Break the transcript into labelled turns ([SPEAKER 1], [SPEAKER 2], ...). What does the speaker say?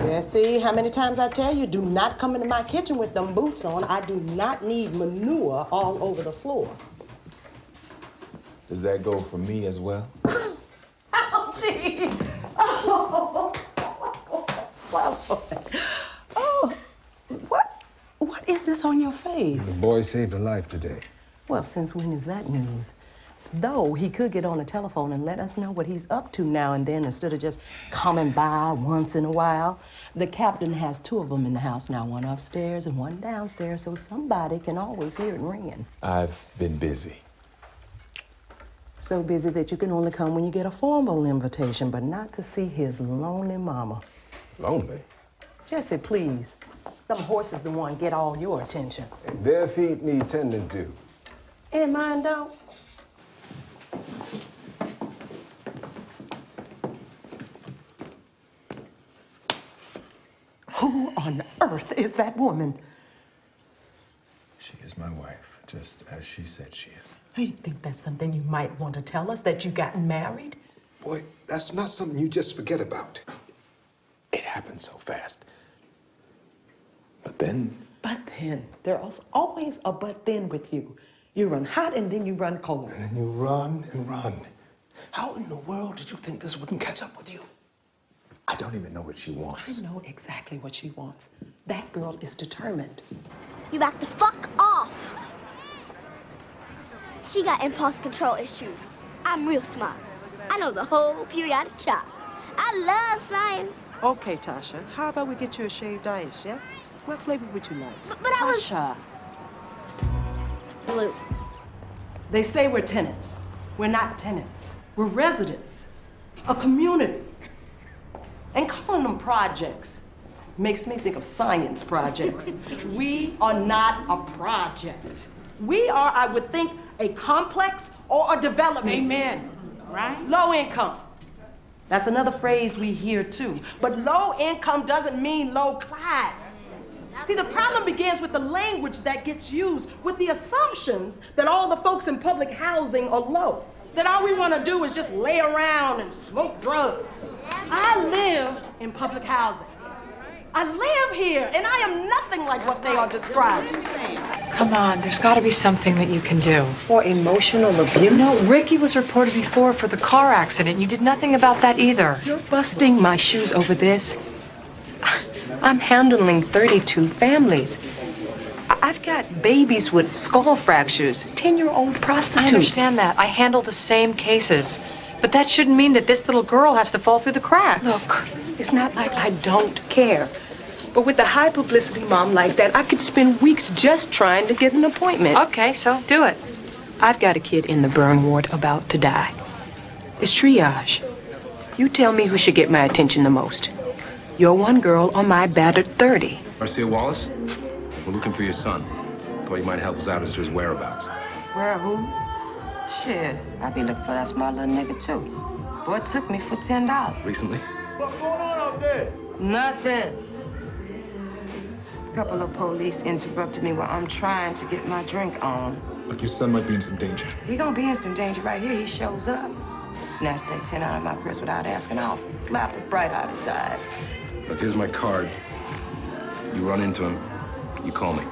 [SPEAKER 1] Yeah, see, how many times I tell you, do not come into my kitchen with them boots on. I do not need manure all over the floor.
[SPEAKER 2] Does that go for me as well?
[SPEAKER 1] Oh, gee. Oh. Oh, what is this on your face?
[SPEAKER 3] The boy saved a life today.
[SPEAKER 1] Well, since when is that news? Though he could get on the telephone and let us know what he's up to now and then instead of just coming by once in a while. The captain has 2 of them in the house now, one upstairs and one downstairs, so somebody can always hear it ringing.
[SPEAKER 2] I've been busy.
[SPEAKER 1] So busy that you can only come when you get a formal invitation, but not to see his lonely mama.
[SPEAKER 3] Lonely?
[SPEAKER 1] Jesse, please. Them horses the one get all your attention.
[SPEAKER 3] Their feet need tending to.
[SPEAKER 1] And mine don't. Who on earth is that woman?
[SPEAKER 2] She is my wife, just as she said she is.
[SPEAKER 1] You think that's something you might want to tell us, that you gotten married?
[SPEAKER 3] Boy, that's not something you just forget about. It happened so fast. But then...
[SPEAKER 1] But then. There's always a but then with you. You run hot and then you run cold.
[SPEAKER 3] And then you run and run. How in the world did you think this wouldn't catch up with you?
[SPEAKER 2] I don't even know what she wants.
[SPEAKER 1] I know exactly what she wants. That girl is determined.
[SPEAKER 4] You back the fuck off! She got impulse control issues. I'm real smart. I know the whole periodic chart. I love science.
[SPEAKER 1] Okay, Tasha, how about we get you a shaved ice, yes? What flavor would you like?
[SPEAKER 4] But I was...
[SPEAKER 1] Tasha.
[SPEAKER 4] Blue.
[SPEAKER 1] They say we're tenants. We're not tenants. We're residents. A community. And calling them projects makes me think of science projects. We are not a project. We are, I would think, a complex or a development.
[SPEAKER 5] Amen. Right?
[SPEAKER 1] Low income. That's another phrase we hear too. But low income doesn't mean low class. See, the problem begins with the language that gets used, with the assumptions that all the folks in public housing are low. That all we want to do is just lay around and smoke drugs. I live in public housing. I live here, and I am nothing like what they are describing.
[SPEAKER 5] Come on, there's got to be something that you can do.
[SPEAKER 1] For emotional abuse?
[SPEAKER 5] No, Ricky was reported before for the car accident. You did nothing about that either.
[SPEAKER 1] You're busting my shoes over this. I'm handling 32 families. I've got babies with skull fractures, 10-year-old prostitutes.
[SPEAKER 5] I understand that. I handle the same cases. But that shouldn't mean that this little girl has to fall through the cracks.
[SPEAKER 1] Look, it's not like I don't care. But with a high publicity mom like that, I could spend weeks just trying to get an appointment.
[SPEAKER 5] Okay, so do it.
[SPEAKER 1] I've got a kid in the burn ward about to die. It's triage. You tell me who should get my attention the most. Your one girl or my battered 30.
[SPEAKER 6] Marcia Wallace? We're looking for your son. Thought you might help us out as to his whereabouts.
[SPEAKER 1] Where who? Shit, I be looking for that smart little nigga too. Boy took me for $10.
[SPEAKER 6] Recently?
[SPEAKER 3] What's going on out there?
[SPEAKER 1] Nothing. A couple of police interrupted me while I'm trying to get my drink on.
[SPEAKER 2] Look, your son might be in some danger.
[SPEAKER 1] He gonna be in some danger right here. He shows up. Snatch that 10 out of my purse without asking. I'll slap it right out of his eyes.
[SPEAKER 6] Look, here's my card. You run into him, you call me.